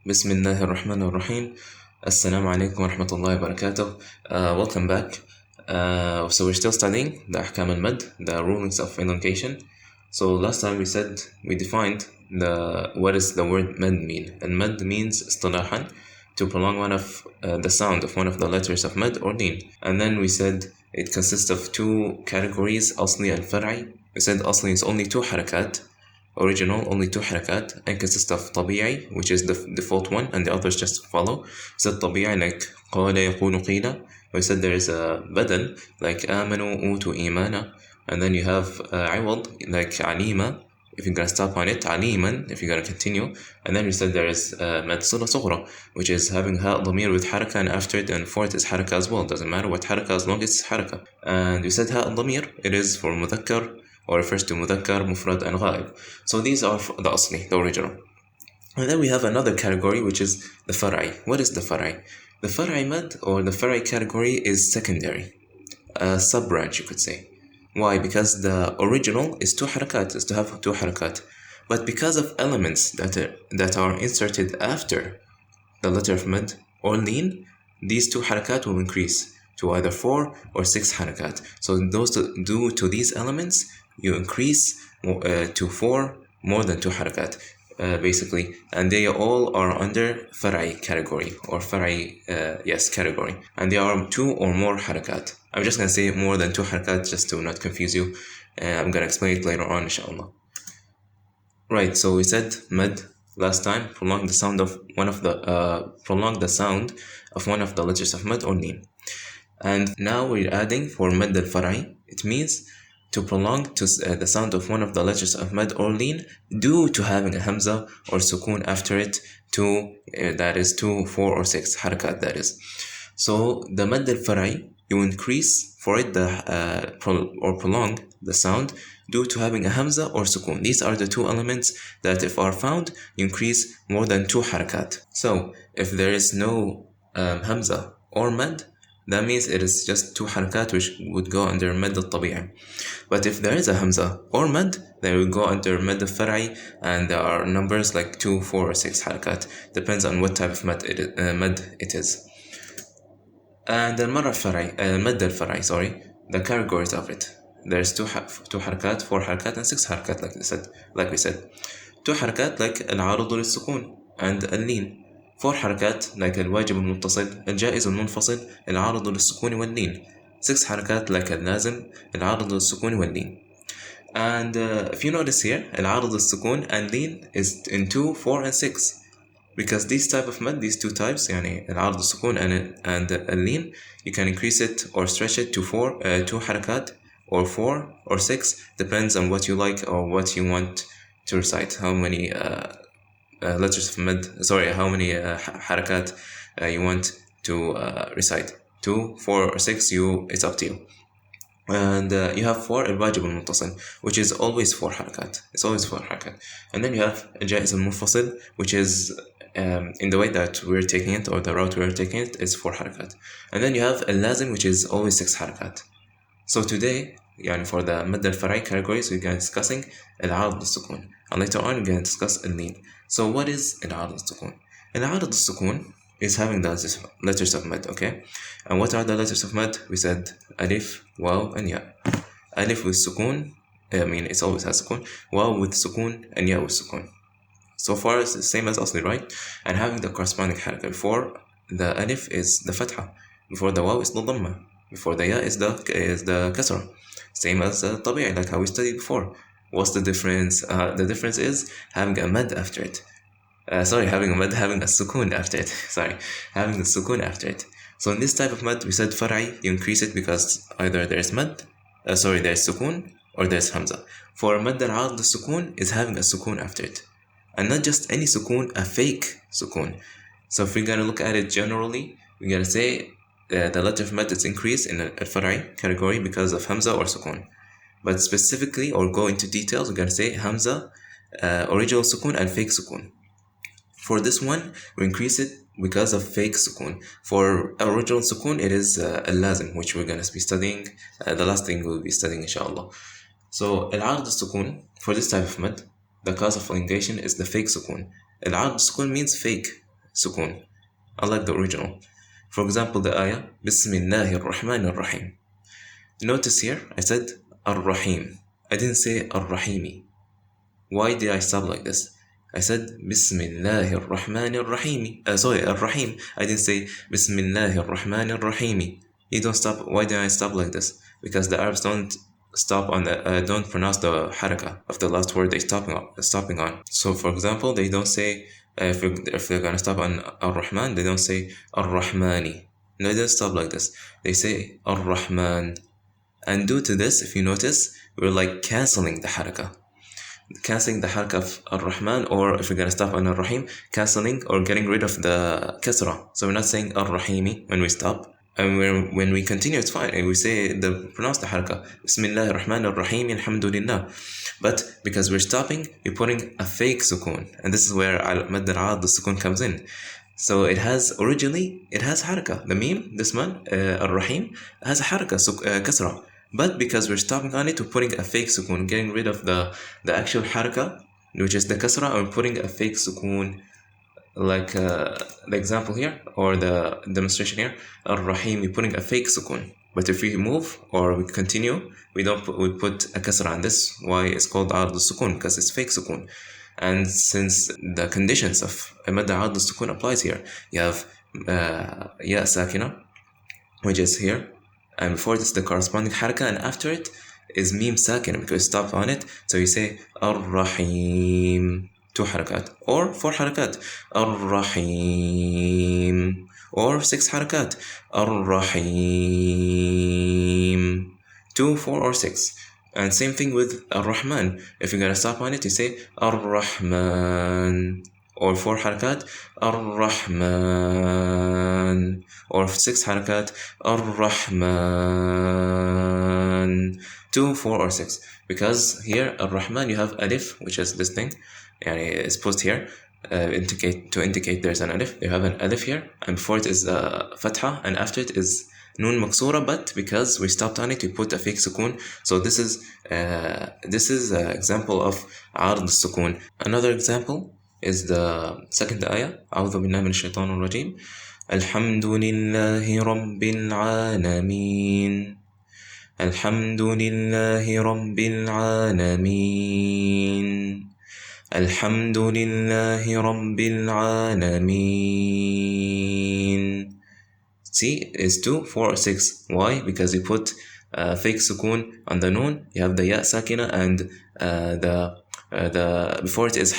بسم الله الرحمن الرحيم. السلام عليكم ورحمة الله وبركاته. Welcome back. So we're still studying the أحكام المد, the rulings of elongation. So last time we said we defined what does the word مد mean. And مد means اصطلاحا to prolong one of the sound of one of the letters of مد or لين. And then we said it consists of two categories, أصلي and فرعي. We said أصلي is only two حركات, original only two حركات, and consists of طبيعي, which is the default one, and the others just follow. We said طبيعي like قال يقول قيل. We said there is a بدل like آمنوا أوتوا إيمانا, and then you have عوض like عليمة if you're gonna stop on it, عليما if you're gonna continue, and then we said there is مد صلة صغرى, which is having هاء ضمير with حركة, and after it and before it is حركة as well. Doesn't matter what حركة as long as it's حركة. And we said هاء ضمير, it is for مذكر or refers to مذكر, مفرد, and غائب. So these are the أصلي, the original. And then we have another category, which is the فرعي. What is the فرعي? The فرعي مد or the فرعي category is secondary, a sub-branch you could say. Why? Because the original is two حركات, is to have two حركات. But because of elements that are inserted after the letter of مد or لين, these two حركات will increase to either 4 or 6 حركات. So due to these elements, you increase to 4 more than 2 حركات, basically, and they all are under فرعي category or فرعي category, and they are 2 or more حركات. I'm just gonna say more than 2 حركات just to not confuse you. I'm gonna explain it later on, inshallah. Right, so we said مد last time, prolong the sound of one of the letters of مد or لين. And now we're adding for مد الفرعي, it means to prolong the sound of one of the letters of مد or لين due to having a hamza or sukoon after it, that is 2, 4, or 6 حركات, that is. So the مد الفرعي, you increase for it or prolong the sound due to having a hamza or sukoon. These are the two elements that if are found, you increase more than 2 حركات. So if there is no hamza or مد, that means it is just 2 حركات which would go under مد الطبيعي. But if there is a hamza or مد, they will go under مد الفرعي, and there are numbers like 2, 4, or 6 حركات. Depends on what type of مد it is. And المرة الفرعي, مد الفرعي, the categories of it. There's 2 حركات, 4 حركات, and 6 حركات, like we said. 2 حركات like العارض للسكون and اللين. 4 حركات like الواجب المتصل, الجائز المنفصل, العارض للسكون واللين. 6 حركات like اللازم, العارض للسكون واللين. And if you notice here, العارض للسكون and لين is in 2, 4, and 6. Because these type of مد, these two types, يعني العارض للسكون and اللين, you can increase it or stretch it to 2 حركات or 4 or 6, depends on what you like or what you want to recite. How many letters of مد, how many حركات you want to recite. 2, 4, or 6, it's up to you. And you have 4 الواجب المتصل, which is always 4 حركات. It's always 4 حركات. And then you have الجائز المنفصل, which is in the way that we're taking it, or the route we're taking it, is 4 حركات. And then you have اللازم, which is always 6 حركات. So today, for the مد الفرعي categories, we're going to be discussing العارض للسكون, and later on we're going to discuss اللين. So what is العارض للسكون? العارض للسكون is having the letters of مد, okay? And what are the letters of مد? We said alif, waw, and ya. Alif with sukoon, it always has sukoon. Waw with sukoon, and ya with sukoon. So far it's the same as asli, right? And having the corresponding haraka. Before the alif is the fatha, before the waw is the dhamma, before the ya is the kasra. Same as tabi'i, like how we studied before. What's the difference? The difference is having a mad after it. Having a mad, having a sukoon after it. Having the sukoon after it. So in this type of mad, we said far'i, you increase it because either there's mad, there's sukoon, or there's hamza. For mad al-'arid, the sukoon is having a sukoon after it. And not just any sukoon, a fake sukoon. So if we're gonna look at it generally, we're gonna say the letter of mad is increased in al-far'i category because of hamza or sukoon. But specifically, or go into details, we're gonna say hamza, original sukoon, and fake sukoon. For this one, we increase it because of fake sukoon. For original sukoon, it is al-lazim, which we're going to be studying, the last thing we'll be studying, inshallah. So, al-'arid sukoon, for this type of mad, the cause of elongation is the fake sukoon. Al-'arid sukoon means fake. sukoon, unlike the original. For example, the ayah, Bismillahir Rahmanir Rahim. Notice here, I said Ar-Rahim. I didn't say Ar-Rahimi. Why did I stop like this? I said Bismillahir Rahmanir Rahim. Ar-Rahim. I didn't say Bismillahir Rahmanir Rahim. You don't stop. Why did I stop like this? Because the Arabs don't stop on the don't pronounce the haraka of the last word they're stopping on. So for example, they don't say if they're gonna stop on Ar-Rahman, they don't say Ar-Rahmani. No, they don't stop like this. They say Ar-Rahman. And due to this, if you notice, we're like canceling the haraka. Canceling the haraka of Ar-Rahman, or if we're gonna stop on Ar-Rahim, canceling or getting rid of the kasra. So we're not saying Ar-Rahimi when we stop. And when we continue, it's fine. And we say pronounce the haraka. Bismillah ar-Rahman ar-Rahim, alhamdulillah. But because we're stopping, we're putting a fake sukoon. And this is where al-Madd al-'Arḍ, the sukoon comes in. So originally, it has haraka. The meme, this one, ar-Rahim, has a haraka, kasra. But because we're stopping on it, we're putting a fake sukoon, getting rid of the actual haraka, which is the kasra, and we're putting a fake sukoon. Like the example here, or the demonstration here, Ar-Rahim, we're putting a fake sukoon. But if we move or we continue, we put a kasra on this. Why it's called Ard al-Sukun? Because it's fake sukoon. And since the conditions of Ahmad Ard al-Sukun applies here, you have ya sakina, which is here, and before this the corresponding haraka, and after it is mim sakina because we stop on it. So you say Ar-Rahim. 2 harakat or 4 harakat, Ar-Rahim, or 6 harakat, Ar-Rahim, 2, 4, or 6. And same thing with Ar-Rahman. If you're gonna stop on it, you say Ar-Rahman, or 4 harakat, Ar-Rahman, or 6 harakat, Ar-Rahman, 2, 4, or 6. Because here Ar-Rahman you have alif, which is this thing. It's posed here to indicate there's an alif. You have an alif here, and before it is fatha, and after it is nun maksura. But because we stopped on it, we put a fake sukoon. So this is an example of عارض السكون. Another example is the second ayah. أعوذ بالله من الشيطان الرجيم. الحمد لله رب العالمين. الحمد لله رب العالمين. الحمد لله رب العالمين. See, it's 2, 4, or 6. Why? Because you put fake sukoon on the noon. You have the ya sakina, and the before it is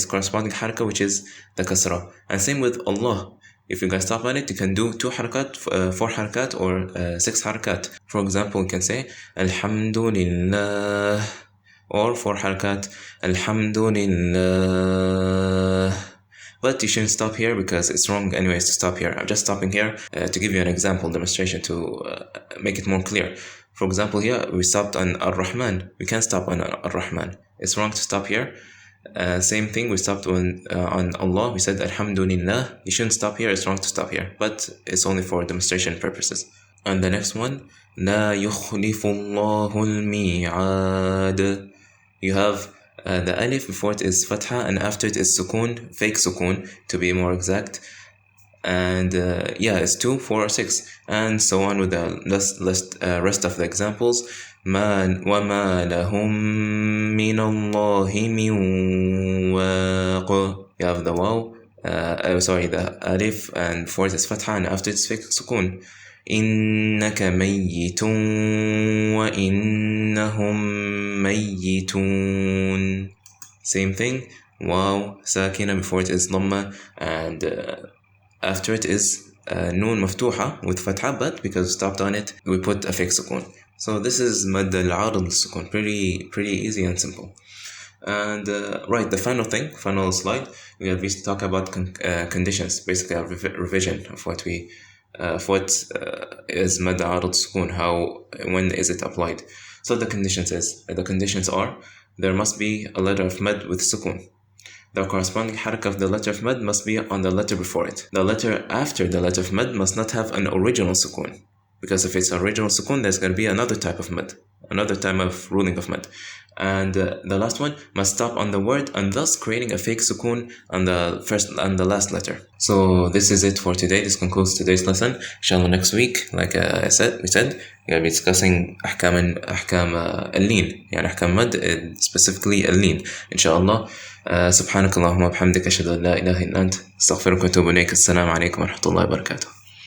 corresponding haraka, which is the kasra. And same with Allah. If you guys stop on it, you can do 2 harakat, 4 harakat, or 6 harakat. For example, you can say Alhamdulillah, or 4 harakat, Alhamdulillah. But you shouldn't stop here because it's wrong anyways to stop here. I'm just stopping here to give you an example demonstration to make it more clear. For example, here we stopped on Ar-Rahman. We can't stop on Ar-Rahman. It's wrong to stop here. Same thing, we stopped on Allah. We said Alhamdulillah. You shouldn't stop here. It's wrong to stop here. But it's only for demonstration purposes. And the next one, لا يخلف الله الميعاد. You have the alif before it is fatha, and after it is sukoon, fake sukoon to be more exact. And it's 2, 4, or 6, and so on with the rest of the examples. وَمَا لَهُم مِّنَ اللَّهِ مِن وَاقٍ. You have the waw, the alif, and before it is fatha, and after it's fake sukoon. إِنَّكَ مَيِّتٌ وَإِنَّهُمْ مَيِّتُونَ. Same thing, waw sakina before it is dhamma, and after it is noon maftuha with fatha, but because we stopped on it, we put a fake sukoon. So this is Madd al-'Arḍ al-Sukun. Pretty easy and simple. And the final slide, we talk about conditions, basically a revision of what is Madd al-'Arḍ al-Sukun, when is it applied. So the conditions are, there must be a letter of Madd with sukoon. The corresponding haraka of the letter of Madd must be on the letter before it. The letter after the letter of Madd must not have an original sukoon. Because if it's original sukoon, there's going to be another type of Madd, another type of ruling of Madd. and the last one must stop on the word and thus creating a fake sukoon on the first and the last letter. So this is it for today. This concludes today's lesson. Inshallah, next week, like we said, we're gonna be discussing أحكام اللين, يعني أحكام مد, specifically اللين. Inshallah. سبحانك اللهم وبحمدك أشهد أن لا إله إلا أنت أستغفرك وأتوب إليك. السلام عليكم ورحمة الله وبركاته.